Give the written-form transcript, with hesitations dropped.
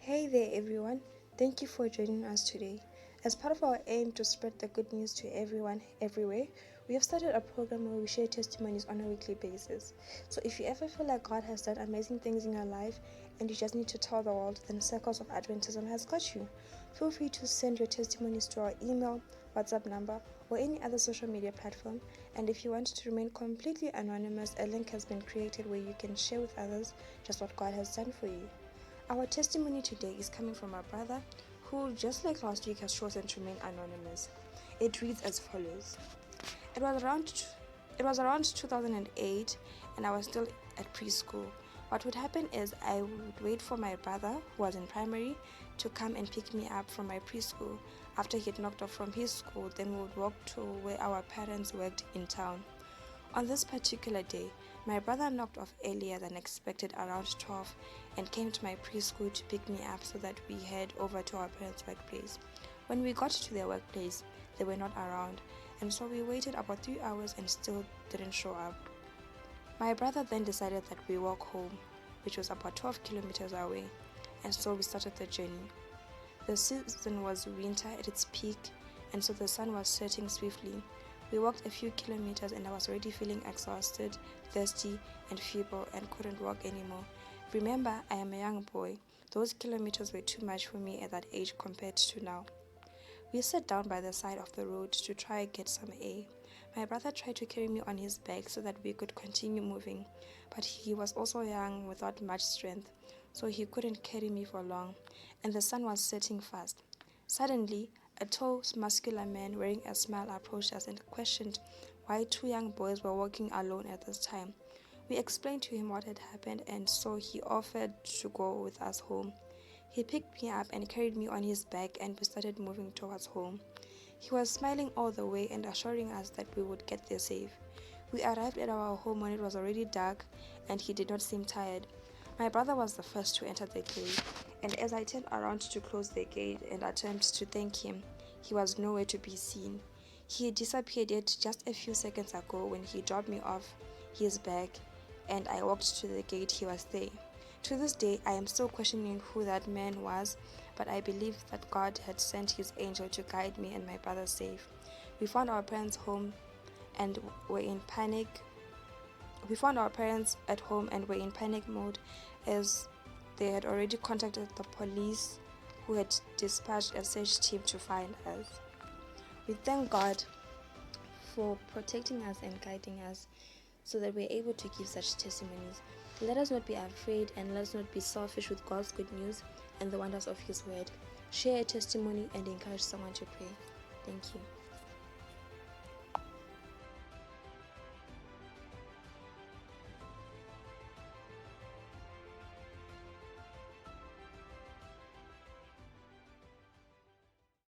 Hey there, everyone. Thank you for joining us today. As part of our aim to spread the good news to everyone, everywhere, we have started a program where we share testimonies on a weekly basis. So if you ever feel like God has done amazing things in your life and you just need to tell the world, then Circles of Adventism has got you. Feel free to send your testimonies to our email, WhatsApp number, or any other social media platform. And if you want to remain completely anonymous, a link has been created where you can share with others just what God has done for you. Our testimony today is coming from our brother who, just like last week, has chosen to remain anonymous. It reads as follows. It was around 2008 and I was still at preschool. What would happen is I would wait for my brother, who was in primary, to come and pick me up from my preschool. After he had knocked off from his school, then we would walk to where our parents worked in town. On this particular day, my brother knocked off earlier than expected around 12 and came to my preschool to pick me up so that we head over to our parents' workplace. When we got to their workplace, they were not around, and so we waited about 3 hours and still didn't show up. My brother then decided that we walk home, which was about 12 kilometers away, and so we started the journey. The season was winter at its peak, and so the sun was setting swiftly. We walked a few kilometers and I was already feeling exhausted, thirsty, and feeble and couldn't walk anymore. Remember, I am a young boy. Those kilometers were too much for me at that age compared to now. We sat down by the side of the road to try and get some air. My brother tried to carry me on his back so that we could continue moving, but he was also young without much strength, so he couldn't carry me for long, and the sun was setting fast. Suddenly, a tall, muscular man wearing a smile approached us and questioned why two young boys were walking alone at this time. We explained to him what had happened, and so he offered to go with us home. He picked me up and carried me on his back, and we started moving towards home. He was smiling all the way and assuring us that we would get there safe. We arrived at our home when it was already dark, and he did not seem tired. My brother was the first to enter the gate, and as I turned around to close the gate and attempt to thank him, he was nowhere to be seen. He had disappeared yet just a few seconds ago when he dropped me off his bag and I walked to the gate. He was there. To this day, I am still questioning who that man was, but I believe that God had sent his angel to guide me and my brother safe. We found our parents home and were in panic. We found our parents at home and were in panic mode as they had already contacted the police, who had dispatched a search team to find us. We thank God for protecting us and guiding us so that we're able to give such testimonies. Let us not be afraid and let us not be selfish with God's good news and the wonders of His word. Share a testimony and encourage someone to pray. Thank you.